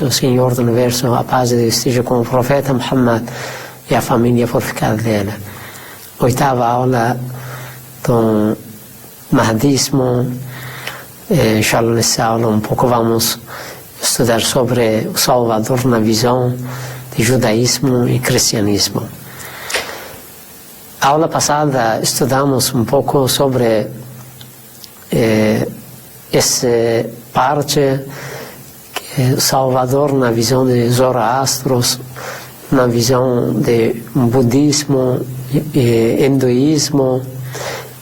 do Senhor do Universo, a paz de Deus esteja com o profeta Muhammad e a família fortificada dele. Oitava aula do Mahdismo. Inshallah, nessa aula um pouco vamos estudar sobre o Salvador na visão de judaísmo e cristianismo. A aula passada estudamos um pouco sobre essa parte que Salvador na visão de Zoroastros, na visão de budismo e hinduísmo.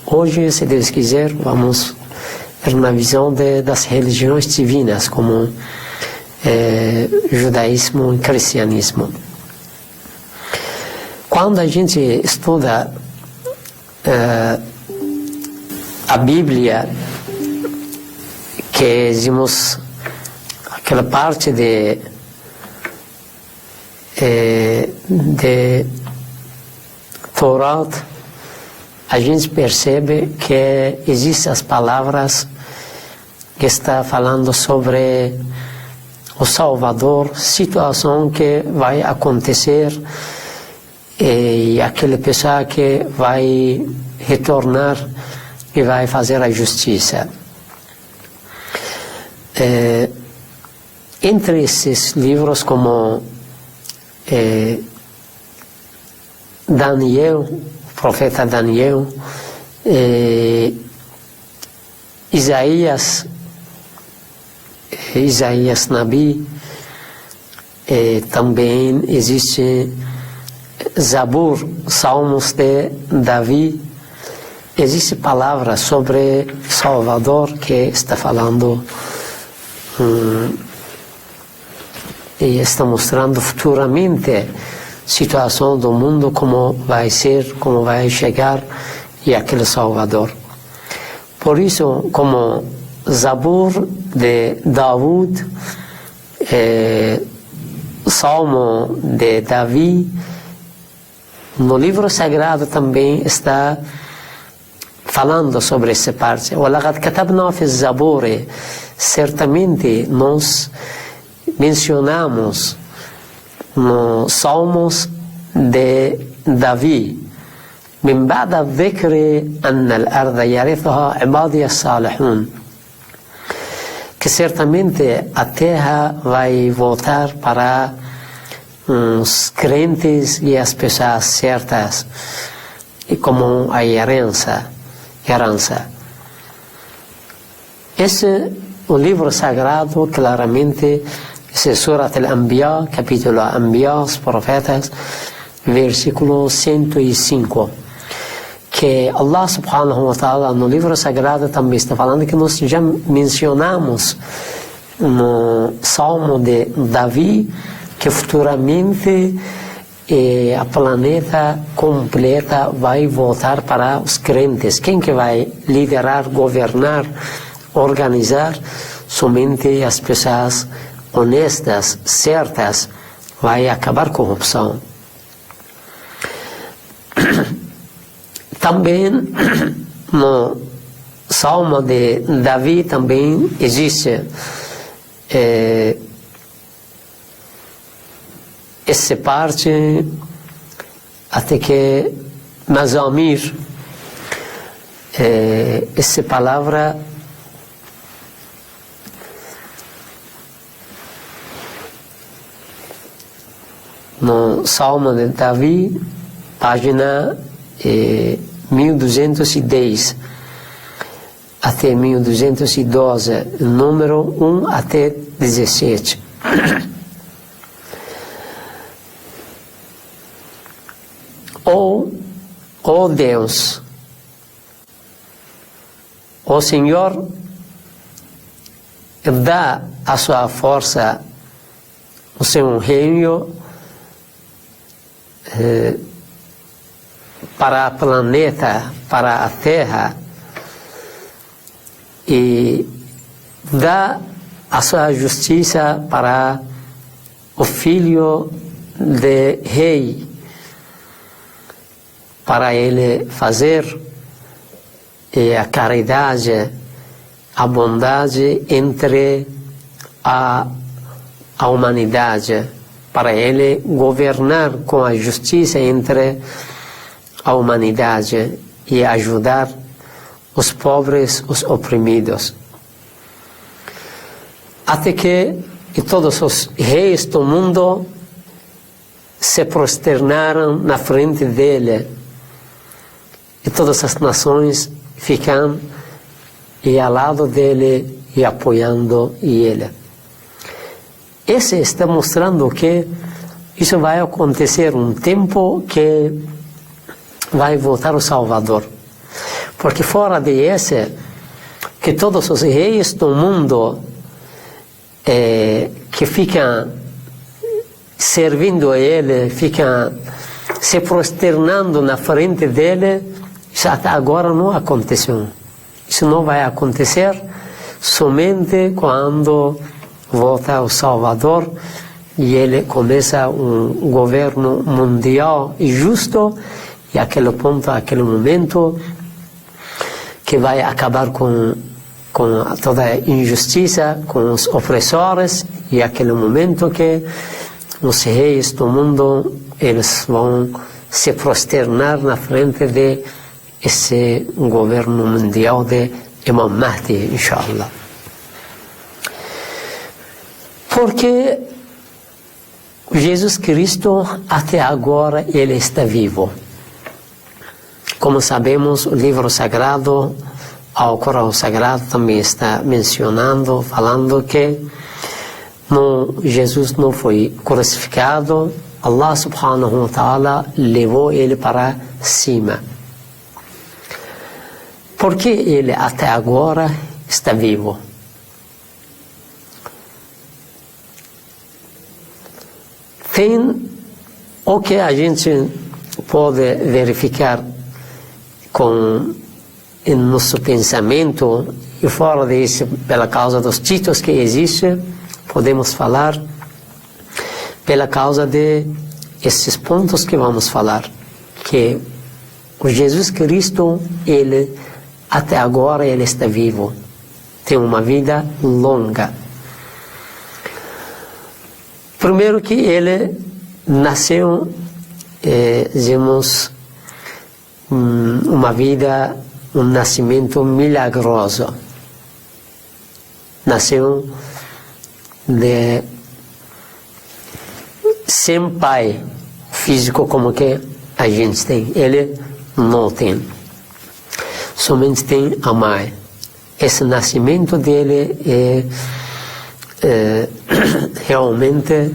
Hoje, se Deus quiser, vamos ver na visão das religiões divinas, como judaísmo e cristianismo. Quando a gente estuda a Bíblia, que dizemos aquela parte de Torá, a gente percebe que existem as palavras que está falando sobre o Salvador, situação que vai acontecer e aquela pessoa que vai retornar e vai fazer a justiça. Entre esses livros, como Daniel, o profeta Daniel, Isaías Nabi, também existe Zabur, Salmos de Davi. Existe palavras sobre Salvador que está falando e está mostrando futuramente situação do mundo, como vai ser, como vai chegar, e aquele Salvador. Por isso, como Zabur de David, Salmo de Davi, no livro sagrado também está falando sobre essa parte. وَلَقَدْ كَتَبْنَا فِي الزَّبُورِ, certamente nós mencionamos nos Salmos de Davi, من بعد الذكر أن الأرض يرثها عبادي الصالحون, que certamente a terra vai voltar para os crentes e as pessoas certas, e como a herança. Esse, o livro sagrado, claramente, esse Surat al-Anbiya, capítulo Anbiya, os profetas, versículo 105, que Allah subhanahu wa ta'ala no livro sagrado também está falando, que nós já mencionamos no Salmo de Davi, que futuramente a planeta completa vai voltar para os crentes. Quem que vai liderar, governar, organizar? Somente as pessoas honestas, certas. Vai acabar a corrupção. Também no Salmo de Davi também existe essa parte, até que Mazamir, essa palavra no Salmo de Davi, página 1210 até 1212, número 1 até 17. Oh Deus, o Senhor dá a sua força, o seu reino para o planeta, para a Terra, e dá a sua justiça para o filho de rei, para ele fazer a caridade, a bondade entre a a humanidade, para ele governar com a justiça entre a humanidade e ajudar os pobres, os oprimidos. Até que todos os reis do mundo se prosternaram na frente dele, e todas as nações ficam ao lado dele e apoiando ele. Esse está mostrando que isso vai acontecer um tempo que vai voltar o Salvador. Porque fora desse, que todos os reis do mundo que ficam servindo a ele, ficam se prosternando na frente dele, isso até agora não aconteceu. Isso não vai acontecer somente quando volta o Salvador e ele começa um governo mundial e justo, e aquele ponto, aquele momento que vai acabar com toda a injustiça, com os opressores, e aquele momento que os reis do mundo eles vão se prosternar na frente de esse governo mundial de Imam Mahdi, inshallah. Porque Jesus Cristo até agora ele está vivo. Como sabemos, o livro sagrado, o Corão Sagrado também está mencionando, falando que Jesus não foi crucificado, Allah subhanahu wa ta'ala levou ele para cima. Porque ele até agora está vivo? Tem o que a gente pode verificar em nosso pensamento, e fora disso, pela causa dos títulos que existem, podemos falar pela causa de esses pontos que vamos falar, que o Jesus Cristo, ele até agora ele está vivo, tem uma vida longa. Primeiro que ele nasceu, dizemos, uma vida, um nascimento milagroso. Nasceu sem pai físico como que a gente tem. Ele não tem. Somente tem a mãe. Esse nascimento dele é realmente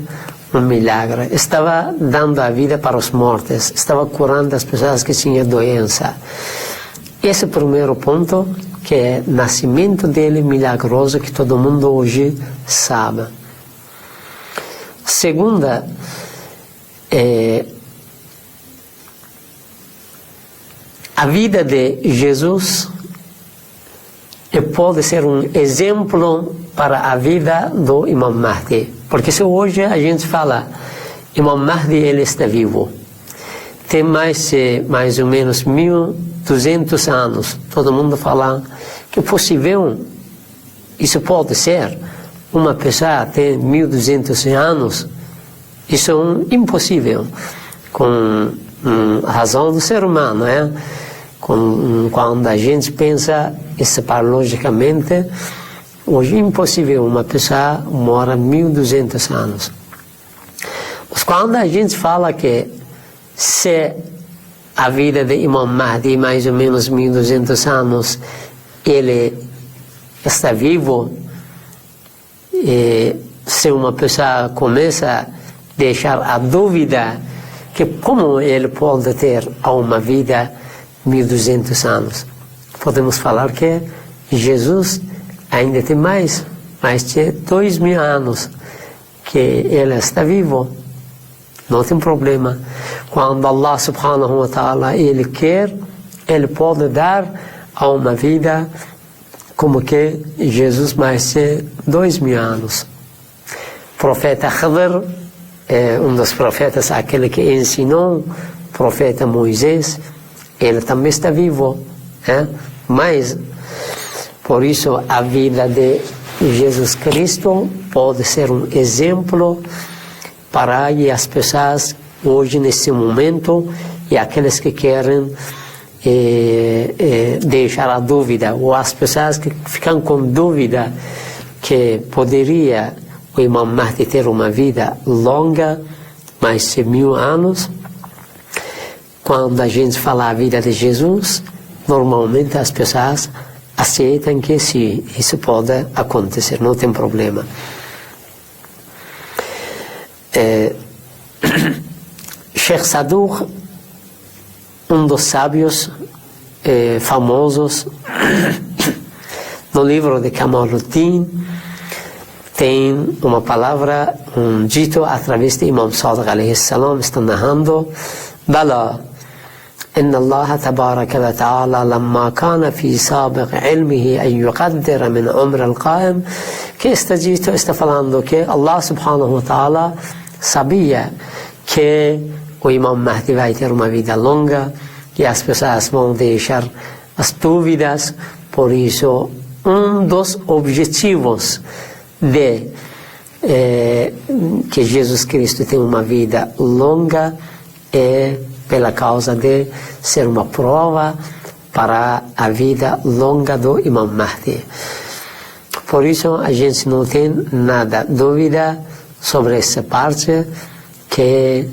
um milagre. Estava dando a vida para os mortos, estava curando as pessoas que tinham doença. Esse é o primeiro ponto, que é o nascimento dele milagroso, que todo mundo hoje sabe. Segunda, a vida de Jesus pode ser um exemplo para a vida do Imam Mahdi. Porque se hoje a gente fala, Imam Mahdi ele está vivo, tem mais ou menos 1200 anos, todo mundo fala que é possível, isso pode ser, uma pessoa tem 1200 anos, isso é impossível, com a razão do ser humano, quando a gente pensa e separa logicamente, hoje é impossível uma pessoa mora 1200 anos. Mas quando a gente fala que se a vida de Imam Mahdi, mais ou menos 1200 anos, ele está vivo, e se uma pessoa começa a deixar a dúvida que como ele pode ter uma vida 1200 anos, podemos falar que Jesus ainda tem mais de 2000 anos que ele está vivo. Não tem problema. Quando Allah subhanahu wa ta'ala ele quer, ele pode dar a uma vida como que Jesus mais de 2000 anos. O profeta Khidr é um dos profetas, aquele que ensinou, o profeta Moisés, ele também está vivo. Mas, por isso, a vida de Jesus Cristo pode ser um exemplo para as pessoas hoje, nesse momento, e aqueles que querem deixar a dúvida, ou as pessoas que ficam com dúvida que poderia o Imam Mahdi ter uma vida longa, mais de 1000 anos. Quando a gente fala a vida de Jesus, normalmente as pessoas aceitam que sim, isso pode acontecer, não tem problema. Sheikh Saduq, um dos sábios famosos, no livro de Kamaluddin, tem uma palavra, um dito através de Imam Sadiq alayhi salam, está narrando: Bala, إن الله تبارك وتعالى لما كان في سابق علمه أن يقدر من عمر القائم, que está falando que Allah subhanahu wa ta'ala sabia que o Imam Mahdi vai ter uma vida longa e as pessoas vão deixar as dúvidas. Por isso, um dos objetivos de que Jesus Cristo tem uma vida longa é pela causa de ser uma prova para a vida longa do Imam Mahdi. Por isso, a gente não tem nada dúvida sobre essa parte, que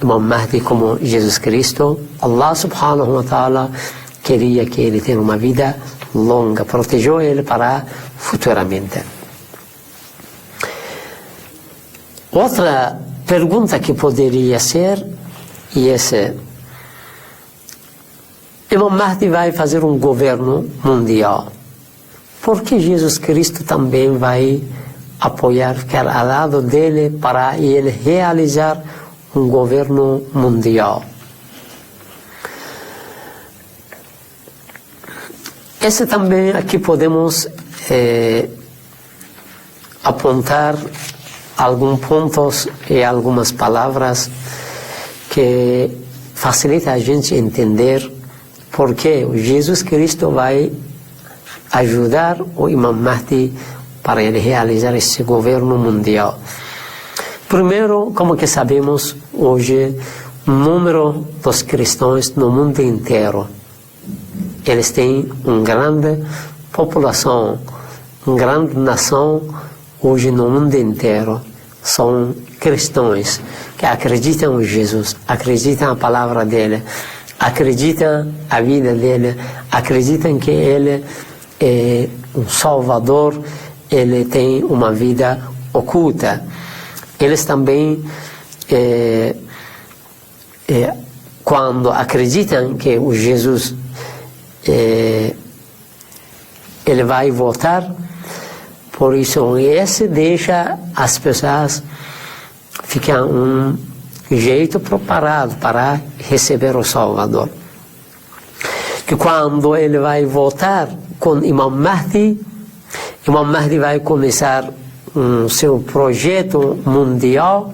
Imam Mahdi, como Jesus Cristo, Allah subhanahu wa ta'ala queria que ele tenha uma vida longa, protegeu ele para futuramente. Outra pergunta que poderia ser, e esse: Imam Mahdi vai fazer um governo mundial, por que Jesus Cristo também vai apoiar, ficar ao lado dele para ele realizar um governo mundial? Esse também aqui podemos apontar alguns pontos e algumas palavras que facilita a gente entender por que Jesus Cristo vai ajudar o Imam Mahdi para ele realizar esse governo mundial. Primeiro, como que sabemos hoje, o número dos cristãos no mundo inteiro, eles têm uma grande população, uma grande nação hoje no mundo inteiro. São cristãos que acreditam em Jesus, acreditam na palavra dele, acreditam na vida dele, acreditam que ele é um salvador, ele tem uma vida oculta. Eles também, quando acreditam que o Jesus ele vai voltar, por isso esse deixa as pessoas ficar um jeito preparado para receber o Salvador. Que quando ele vai voltar com Imam Mahdi vai começar seu projeto mundial.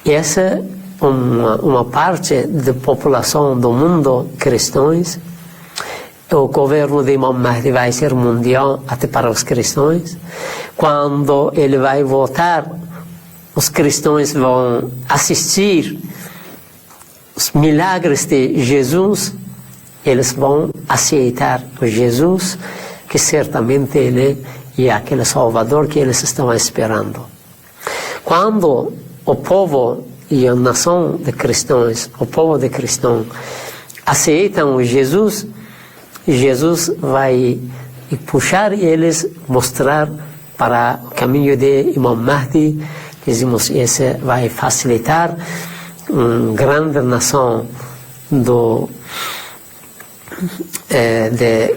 Essa é uma parte da população do mundo cristãos. O governo de Imam Mahdi vai ser mundial até para os cristãos. Quando ele vai voltar, os cristãos vão assistir os milagres de Jesus. Eles vão aceitar o Jesus, que certamente ele é aquele Salvador que eles estão esperando. Quando o povo e a nação de cristãos, o povo de cristãos, aceitam o Jesus, Jesus vai puxar eles, mostrar para o caminho de Imam Mahdi. Dizemos, esse vai facilitar uma grande nação de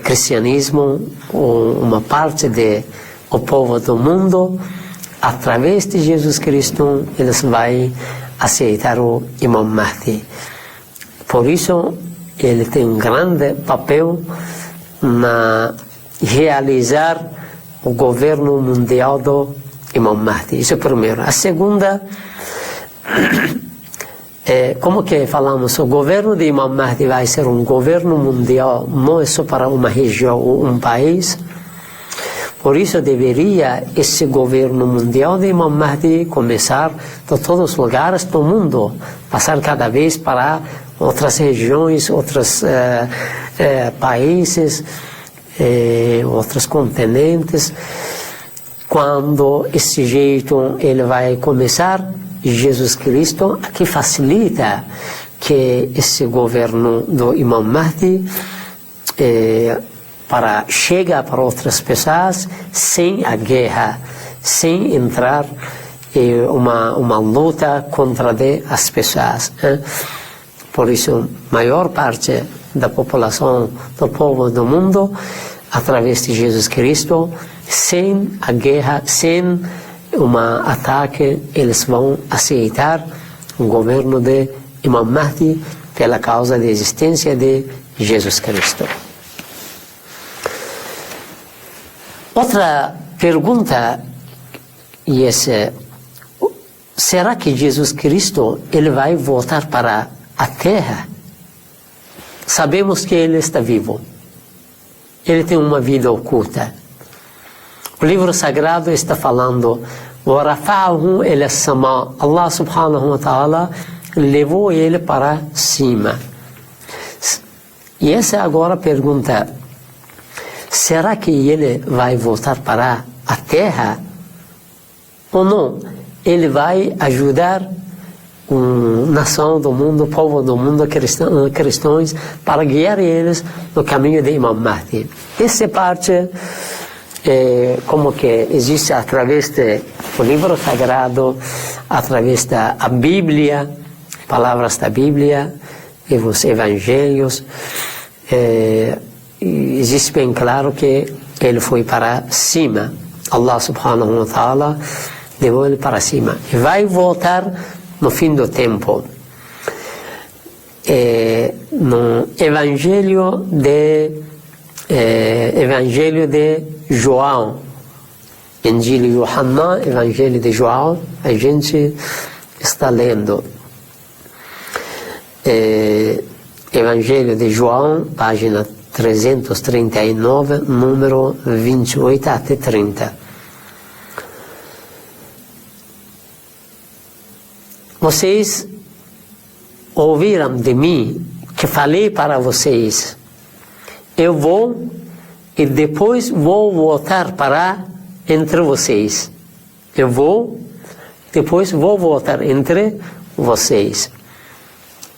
cristianismo, uma parte do povo do mundo. Através de Jesus Cristo, eles vão aceitar o Imam Mahdi. Por isso, ele tem um grande papel na realizar o governo mundial do Imam Mahdi. Isso é o primeiro. A segunda, como que falamos, o governo de Imam Mahdi vai ser um governo mundial, não é só para uma região ou um país. Por isso deveria esse governo mundial de Imam Mahdi começar de todos os lugares do mundo, passar cada vez para outras regiões, outros países, outros continentes. Quando esse jeito ele vai começar, Jesus Cristo aqui facilita que esse governo do Imam Mahdi para chegar para outras pessoas sem a guerra, sem entrar em uma luta contra as pessoas. Por isso, a maior parte da população, do povo do mundo, através de Jesus Cristo, sem a guerra, sem um ataque, eles vão aceitar o governo de Imam Mahdi pela causa da existência de Jesus Cristo. Outra pergunta é essa: será que Jesus Cristo ele vai voltar para a Terra? Sabemos que ele está vivo. Ele tem uma vida oculta. O livro sagrado está falando: وَرَفَعَهُ إِلَى السَّمَاءِ. Allah subhanahu wa ta'ala levou ele para cima. E essa agora pergunta: será que ele vai voltar para a Terra? Ou não? Ele vai ajudar a nação do mundo, o povo do mundo, cristãos, para guiar eles no caminho de Imam Mahdi. Essa parte, como que existe através do livro sagrado, através da Bíblia, palavras da Bíblia e os evangelhos, existe bem claro que ele foi para cima. Allah subhanahu wa ta'ala levou ele para cima. E vai voltar no fim do tempo. No Evangelho de João, Injil Yohanan, Evangelho de João, a gente está lendo. Evangelho de João, página 339, número 28 até 30. Vocês ouviram de mim que falei para vocês: eu vou e depois vou voltar para entre vocês. Eu vou, depois vou voltar entre vocês.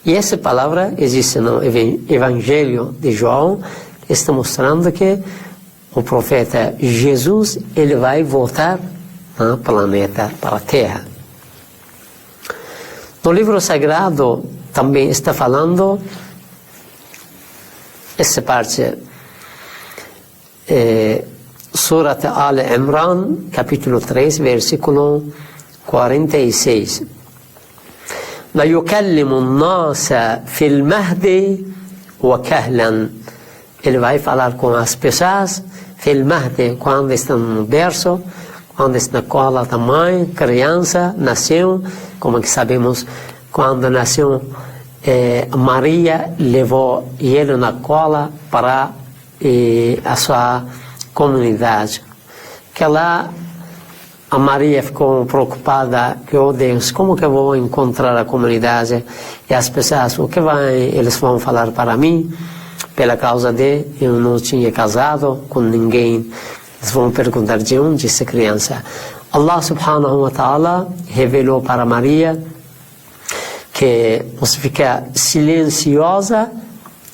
E essa palavra existe no Evangelho de João, está mostrando que o profeta Jesus ele vai voltar no planeta, para a Terra. No livro sagrado também está falando essa parte, Surat Al-Imran, capítulo 3, versículo 46. وَيُكَلِّمُ النَّاسَ فِي الْمَهْدِ وَكَهْلًا. Ele vai falar com as pessoas, فِي الْمَهْدِ, quando estão no berço, quando está na cola da mãe, criança, nasceu, como que sabemos, quando nasceu, Maria levou ele na cola para a sua comunidade. Que lá a Maria ficou preocupada, que, oh Deus, como que eu vou encontrar a comunidade? E as pessoas, o que eles vão falar para mim? Pela causa de eu não tinha casado com ninguém. Eles vão perguntar de onde essa criança. Allah subhanahu wa ta'ala revelou para Maria que você fica silenciosa,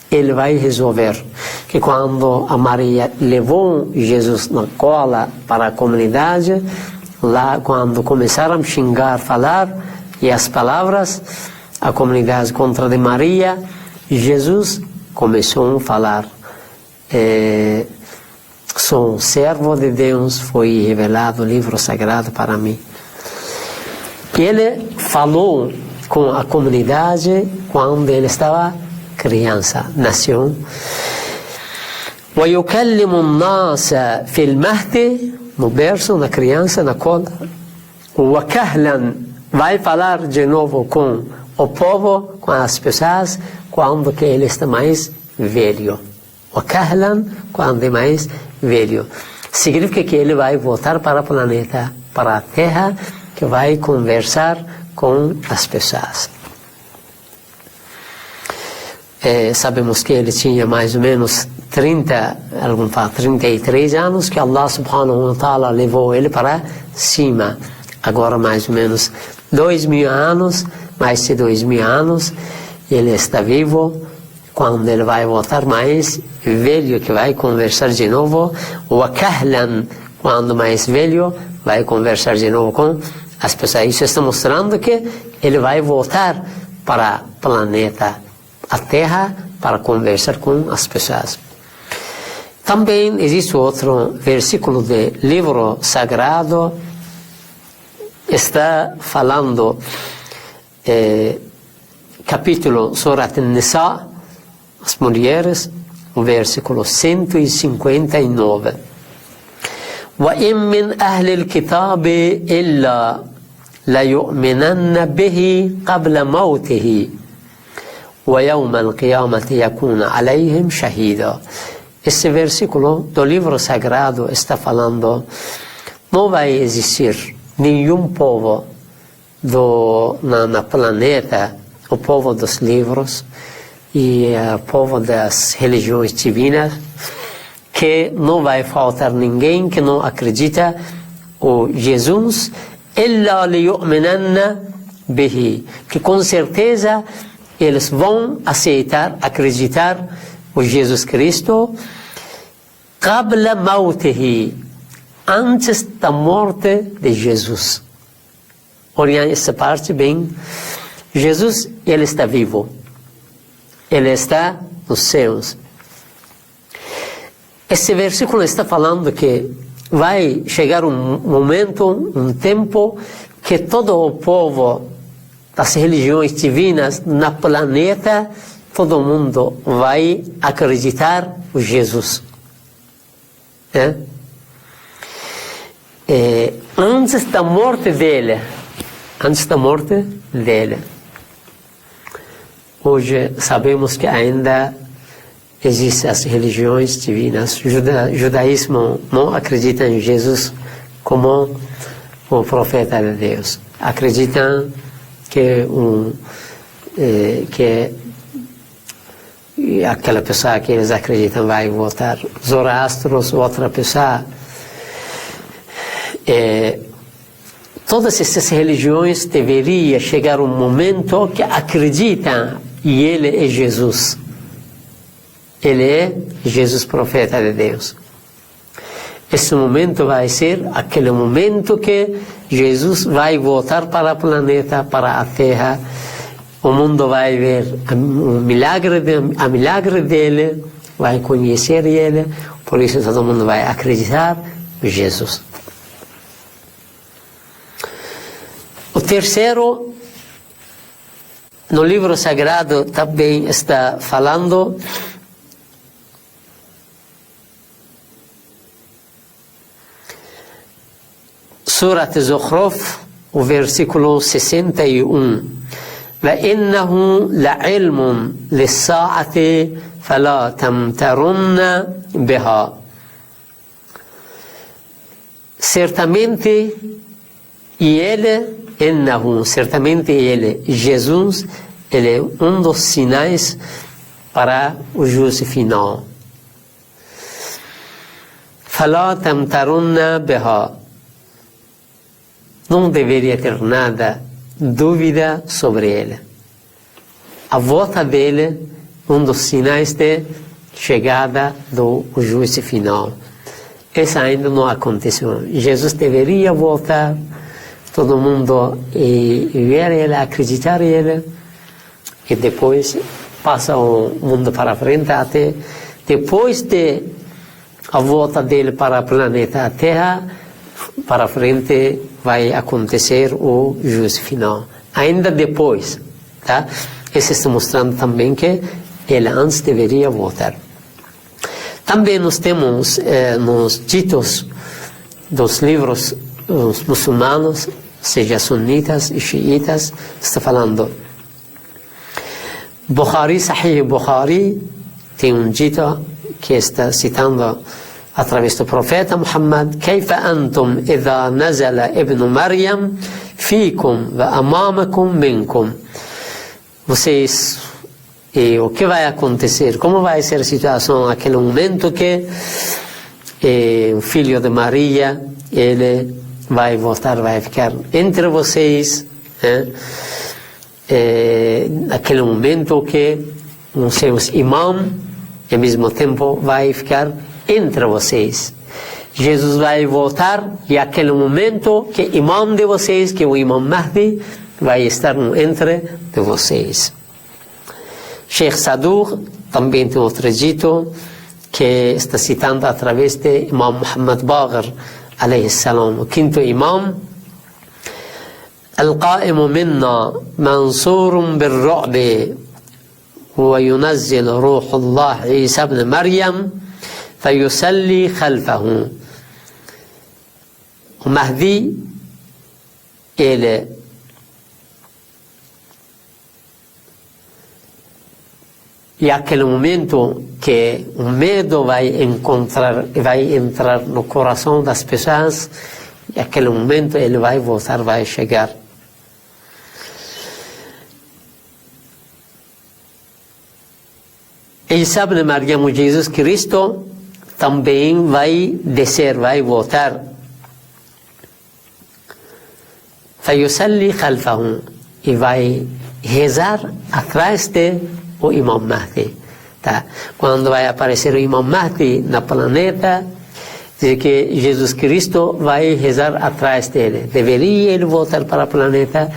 ele vai resolver. Que quando a Maria levou Jesus na cola para a comunidade, lá quando começaram a xingar, falar, e as palavras, a comunidade contra de Maria, Jesus começou a falar: sou servo de Deus, foi revelado o livro sagrado para mim. Ele falou com a comunidade quando ele estava criança, nasceu. وَيُكَلِّمُ النَّاسَ فِي الْمَهْدِ, no berço, na criança, na cola. وَكَهْلًا, vai falar de novo com o povo, com as pessoas, quando que ele está mais velho. وَكَهْلًا, quando é mais velho. Significa que ele vai voltar para o planeta, para a Terra, que vai conversar com as pessoas. Sabemos que ele tinha mais ou menos 33 anos, que Allah subhanahu wa ta'ala levou ele para cima. Agora mais ou menos 2000 anos, mais de 2000 anos, ele está vivo. Quando ele vai voltar mais velho, que vai conversar de novo, o kahlan, quando mais velho, vai conversar de novo com as pessoas. Isso está mostrando que ele vai voltar para o planeta, a Terra, para conversar com as pessoas. Também existe outro versículo do livro sagrado, está falando, capítulo Surat An-Nisa, as mulheres, o versículo 159. وَإِن مِّنْ أَهْلِ الْكِتَابِ إِلَّا لَيُؤْمِنَنَّ بِهِ قَبْلَ مَوْتِهِ وَيَوْمَ الْقِيَامَةِ يَكُونَ عَلَيْهِمْ شَهِيدًا. Esse versículo do livro sagrado está falando, não vai existir nenhum povo na planeta, o povo dos livros e o povo das religiões divinas, que não vai faltar ninguém que não acredita o Jesus, إِلَّا لِيُؤْمِنَنَّ بِهِ, que com certeza eles vão aceitar, acreditar o Jesus Cristo, قَبْلَ مَوْتِهِ, antes da morte de Jesus. Olhem essa parte bem. Jesus, ele está vivo. Ele está nos céus. Esse versículo está falando que vai chegar um momento, um tempo, que todo o povo das religiões divinas no planeta, todo mundo vai acreditar em Jesus. Antes da morte dele. Hoje sabemos que ainda existem as religiões divinas. Judaísmo não acredita em Jesus como o profeta de Deus. Acreditam que aquela pessoa que eles acreditam vai voltar. Zoroastros, outra pessoa. Todas essas religiões deveriam chegar um momento que acreditam e ele é Jesus. Ele é Jesus, profeta de Deus. Esse momento vai ser aquele momento que Jesus vai voltar para o planeta, para a Terra. O mundo vai ver a milagre dele, vai conhecer ele, por isso todo mundo vai acreditar em Jesus. O terceiro, no livro sagrado também está falando Surat Zukhruf, o versículo 61. وَإِنَّهُ لَعِلْمٌ لِلسَّاعَةِ فَلَا تَمْتَرُنَّ بِهَا. Certamente ele, Jesus, ele é um dos sinais para o juízo final. فَلَا تَمْتَرُنَّ بِهَا. Não deveria ter nada dúvida sobre ele. A volta dele, um dos sinais de chegada do juízo final. Isso ainda não aconteceu. Jesus deveria voltar, todo mundo ver ele, acreditar nele, e depois passa o mundo para frente, até depois de a volta dele para o planeta Terra, para frente vai acontecer o juízo final. Ainda depois, tá? Isso está mostrando também que ele antes deveria voltar. Também nós temos nos ditos dos livros os muçulmanos, seja sunitas e xiitas, está falando Bukhari, Sahih Bukhari, tem um dito que está citando através do profeta Muhammad: كيف أنتم إذا نزل ابن مريم فيكم وأمامكم منكم. Vocês, e o que vai acontecer? Como vai ser a situação naquele momento que o filho de Maria, ele vai voltar, vai ficar entre vocês, naquele momento que os seus imãs, ao mesmo tempo, vai ficar entre vocês. Jesus vai voltar e aquele momento que o imã de vocês, que o imã Mahdi, vai estar entre de vocês. Sheikh Sadur também tem outro dito que está citando através de Imam Muhammad Baqir عليه السلام: o quinto imam: القائم منا منصور بالرعب وينزل روح الله عيسى ابن مريم فيصلي خلفه. O Mahdi, ele e aquele momento que o medo vai entrar no coração das pessoas, e aquele momento ele vai voltar, vai chegar. Isa ibn Maryam, Jesus Cristo, também vai descer, vai voltar. فيصلي خلفه, e vai rezar atrás de o Imam Mahdi. Tá? Quando vai aparecer o Imam Mahdi na planeta, diz que Jesus Cristo vai rezar atrás dele. Deveria ele voltar para o planeta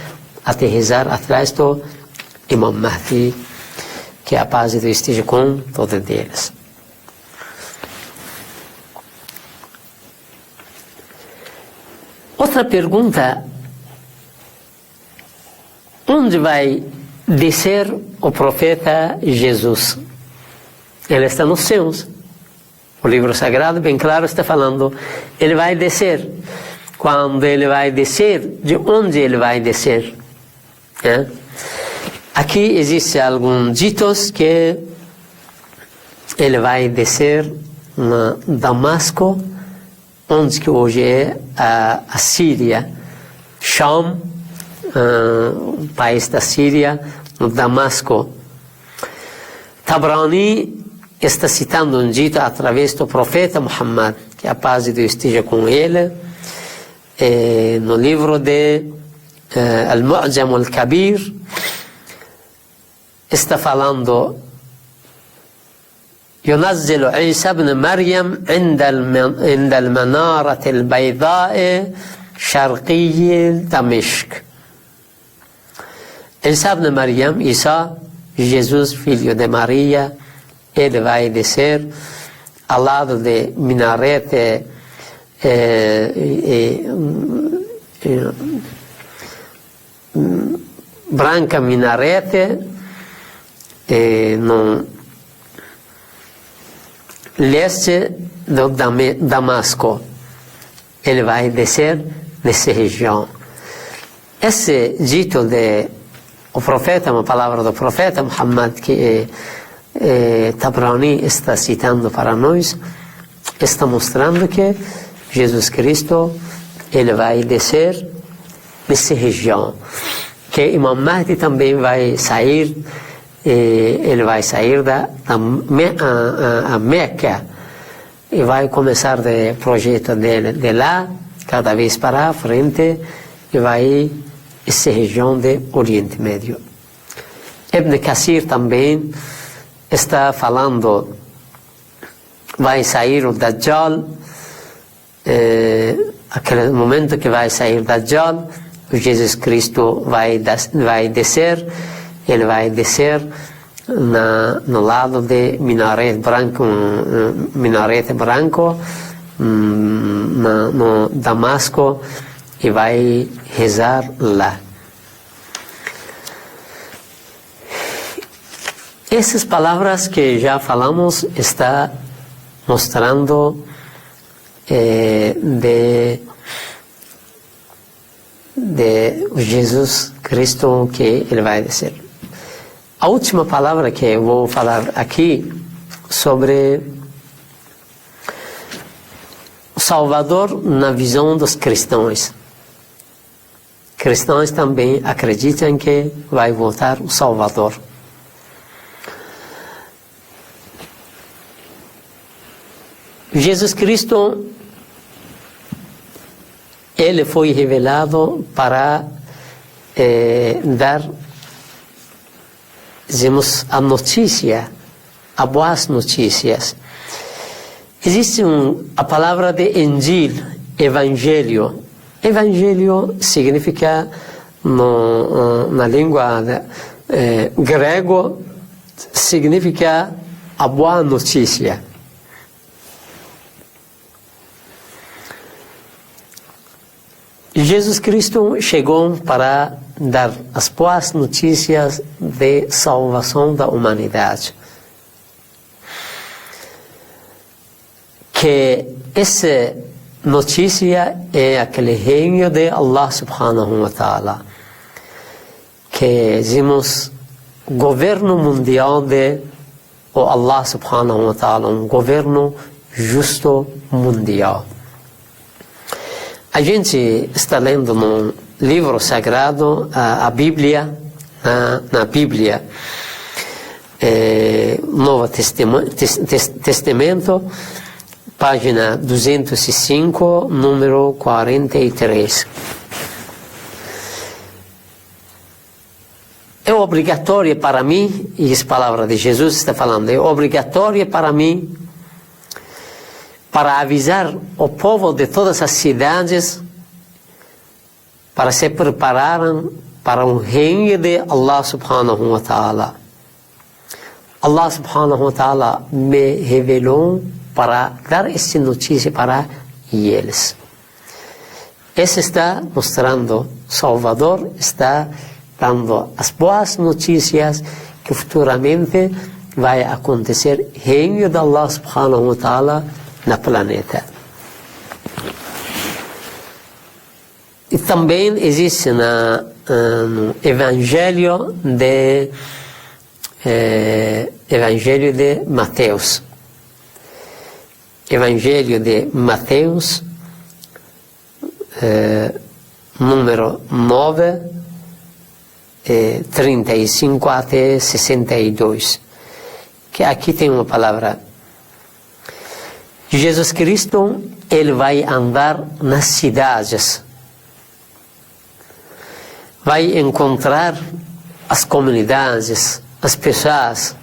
até rezar atrás do Imam Mahdi, que a paz de Deus esteja com todos eles. Outra pergunta: onde vai descer o profeta Jesus? Ele está nos céus. O livro sagrado bem claro está falando, ele vai descer. Quando ele vai descer, de onde ele vai descer? Aqui existem alguns ditos que ele vai descer na Damasco, onde que hoje é a Síria, Sham, o país da Síria, no Damasco. Tabrani está citando um dito através do profeta Muhammad, que a paz de Deus esteja com ele, no livro de Al-Mu'jam al-Kabir, está falando: ينزل عيسى بن مريم عند المنارة البيضاء شرقي دمشق. Isa ibn Maryam, Isa, Jesus, filho de Maria, ele vai descer ao lado de minarete branca minarete no leste do Damasco. Ele vai descer nessa região. Esse dito de o profeta, uma palavra do profeta Muhammad, que Tabrani está citando para nós, está mostrando que Jesus Cristo, ele vai descer nessa região, que Imam Mahdi também vai sair, ele vai sair da Meca e vai começar o projeto dele de lá, cada vez para frente, e vai essa região do Oriente Médio. Ibn Kathir também está falando, vai sair o Dajjal, aquele momento que vai sair o Dajjal, o Jesus Cristo vai descer, ele vai descer no lado de minarete branco, no Damasco, e vai rezar lá. Essas palavras que já falamos está mostrando de Jesus Cristo que ele vai descer. A última palavra que eu vou falar aqui sobre Salvador na visão dos cristãos. Cristãos também acreditam que vai voltar o Salvador. Jesus Cristo, ele foi revelado para dar, dizemos, a notícia, as boas notícias. Existe a palavra de Injil, Evangelho. Evangelho significa, na língua grego, significa a boa notícia. Jesus Cristo chegou para dar as boas notícias de salvação da humanidade. Que essa notícia é aquele reino de Allah subhanahu wa ta'ala, que dizemos governo mundial de Allah subhanahu wa ta'ala, um governo justo mundial. A gente está lendo no livro sagrado, a Bíblia, na Bíblia, Novo Testamento, página 205, número 43. É obrigatório para mim, e essa palavra de Jesus está falando, é obrigatório para mim, para avisar o povo de todas as cidades para se prepararem para um reino de Allah subhanahu wa ta'ala. Allah subhanahu wa ta'ala me revelou para dar essa notícia para eles. Esse está mostrando, Salvador está dando as boas notícias que futuramente vai acontecer reino de Allah subhanahu wa ta'ala no planeta. E também existe no Evangelho de Mateus. Evangelho de Mateus, número 9, 35 até 62. Que aqui tem uma palavra. Jesus Cristo, ele vai andar nas cidades. Vai encontrar as comunidades, as pessoas.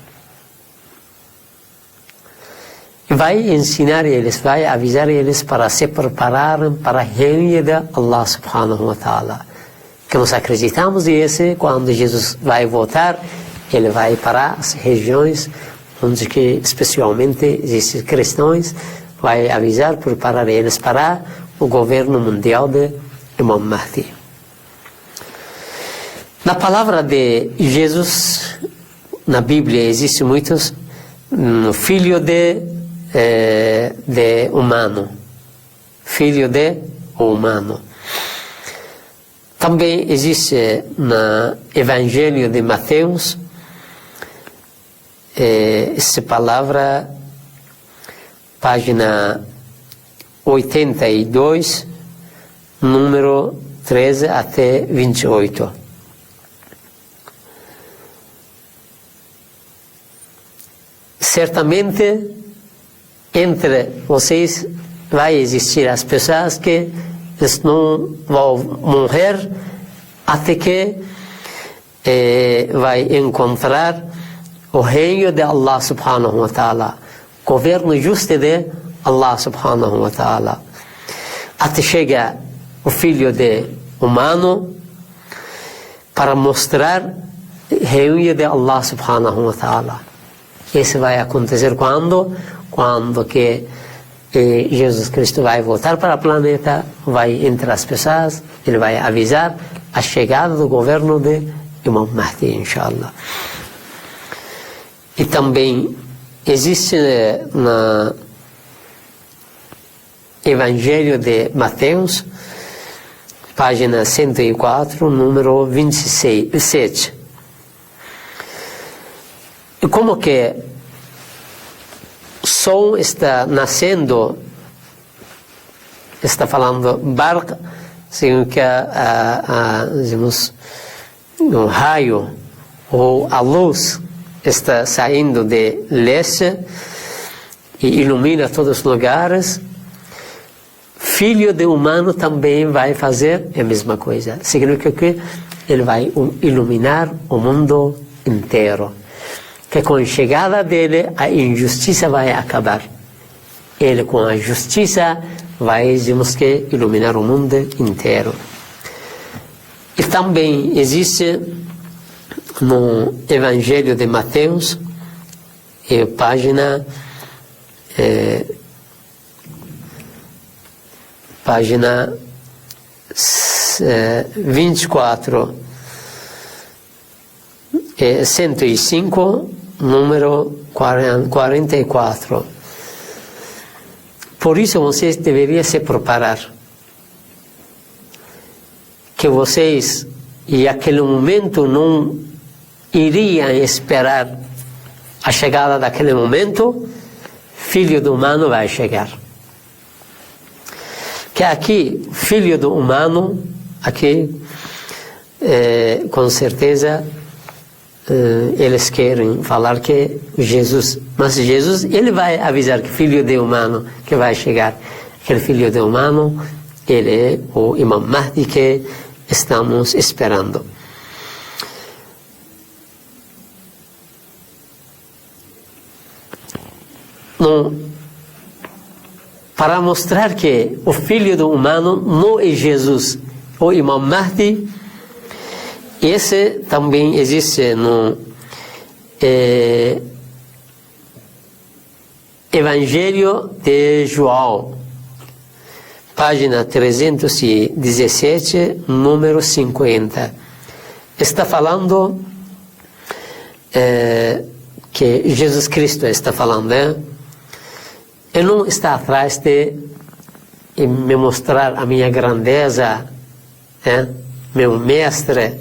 Vai ensinar eles, vai avisar eles para se prepararem para a reino de Allah subhanahu wa ta'ala. Que nós acreditamos nisso, quando Jesus vai voltar, ele vai para as regiões onde que especialmente existem cristãos, vai avisar, preparar eles para o governo mundial de Imam Mahdi. Na palavra de Jesus, na Bíblia, existem muitos filho de humano. Filho de humano. Também existe no Evangelho de Mateus essa palavra, página 82, número 13 até 28. Certamente, entre vocês vai existir as pessoas que eles não vão morrer até que vai encontrar o reino de Allah subhanahu wa ta'ala, governo justo de Allah subhanahu wa ta'ala. Até chega o filho de humano para mostrar o reino de Allah subhanahu wa ta'ala. Isso vai acontecer quando que Jesus Cristo vai voltar para o planeta, vai entre as pessoas, ele vai avisar a chegada do governo de Imam Mahdi, inshallah. E também existe no Evangelho de Mateus, página 104, número 27. E como que o sol está nascendo está falando barq, significa, digamos, um raio ou a luz está saindo de leste e ilumina todos os lugares. Filho de humano também vai fazer a mesma coisa. Significa que ele vai iluminar o mundo inteiro. Que com a chegada dele, a injustiça vai acabar. Ele, com a justiça, vai, digamos que, iluminar o mundo inteiro. E também existe no Evangelho de Mateus, página 24, 105, número 44. Por isso vocês deveriam se preparar. Que vocês, em aquele momento, não iriam esperar a chegada daquele momento. Filho do humano vai chegar. Que aqui, filho do humano, aqui, com certeza, eles querem falar que Jesus, mas Jesus, ele vai avisar que filho de humano que vai chegar. Aquele filho de humano, ele é o Imam Mahdi que estamos esperando. Para mostrar que o filho do humano não é Jesus, o Imam Mahdi. Esse também existe no Evangelho de João, página 317, número 50. Está falando que Jesus Cristo está falando, né? Ele não está atrás de me mostrar a minha grandeza, meu mestre.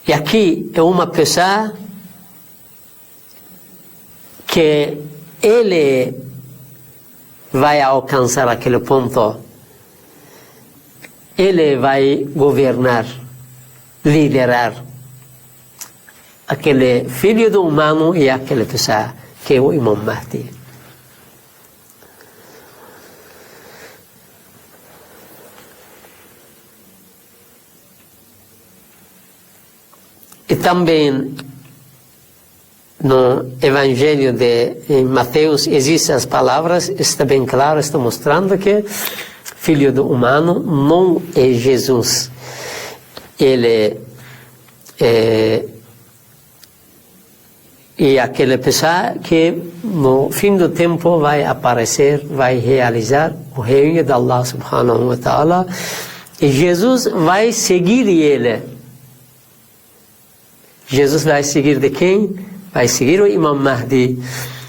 E aqui é uma pessoa que ele vai alcançar aquele ponto. Ele vai governar, liderar aquele filho do humano e aquela pessoa que é o Imam Mahdi. E também no Evangelho de Mateus existem as palavras, está bem claro, está mostrando que filho do humano não é Jesus. Ele é aquela pessoa que no fim do tempo vai aparecer, vai realizar o reino de Allah subhanahu wa ta'ala, e Jesus vai seguir ele. Jesus vai seguir de quem? Vai seguir o Imam Mahdi.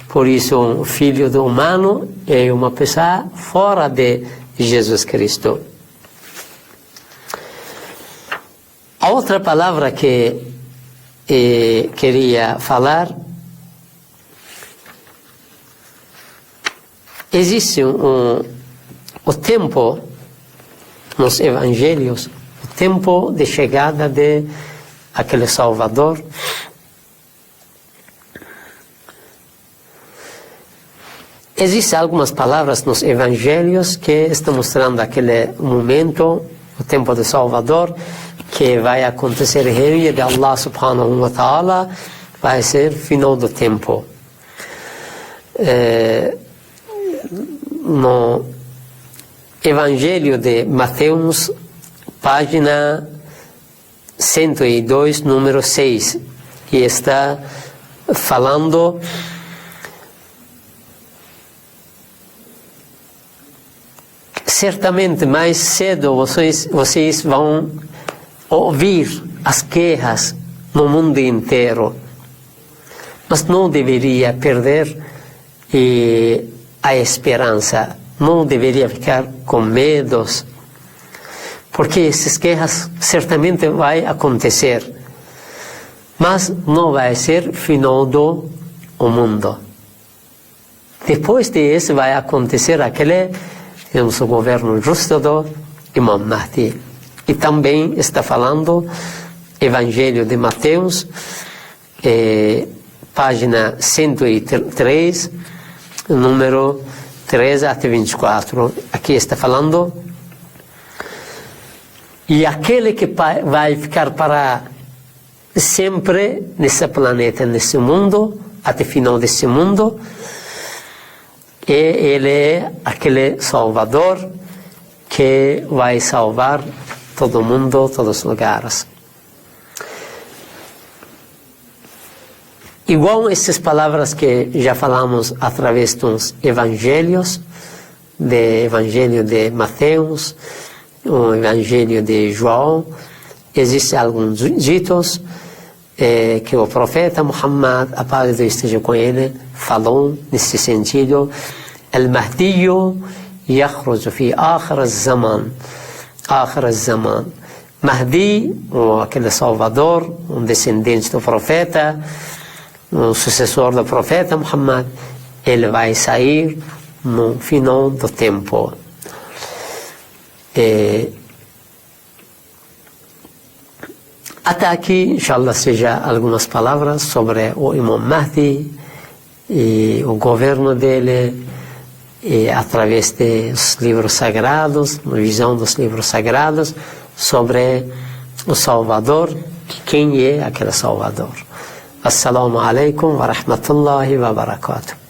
Por isso, o filho do humano é uma pessoa fora de Jesus Cristo. A outra palavra que queria falar, existe o tempo nos evangelhos, o tempo de chegada de aquele Salvador. Existem algumas palavras nos evangelhos que estão mostrando aquele momento, o tempo do Salvador, que vai acontecer o reino de Allah subhanahu wa ta'ala, vai ser final do tempo. No Evangelho de Mateus, página 102, número 6, que está falando certamente mais cedo vocês vão ouvir as queixas no mundo inteiro, mas não deveria perder a esperança, não deveria ficar com medos, porque essas queixas certamente vai acontecer, mas não vai ser final do mundo. Depois disso vai acontecer temos o governo justo do Imam Mahdi. E também está falando Evangelho de Mateus, página 103, número 13 até 24. Aqui está falando: e aquele que vai ficar para sempre nesse planeta, nesse mundo, até o final desse mundo, e ele é aquele Salvador que vai salvar todo mundo, todos os lugares. Igual essas palavras que já falamos através dos evangelhos, do Evangelho de Mateus, o Evangelho de João, existem alguns ditos que o profeta Muhammad, a paz de Deus esteja com ele, falou nesse sentido: Al-Mahdiyu yakhruju fi akhir az-zaman. Akhir az-zaman. Mahdi, aquele Salvador, um descendente do profeta, um sucessor do profeta Muhammad, ele vai sair no final do tempo. Até aqui, inshallah, seja algumas palavras sobre o Imam Mahdi e o governo dele, e através dos livros sagrados, a visão dos livros sagrados sobre o Salvador, quem é aquele Salvador. Assalamu alaikum wa rahmatullahi wa barakatuh.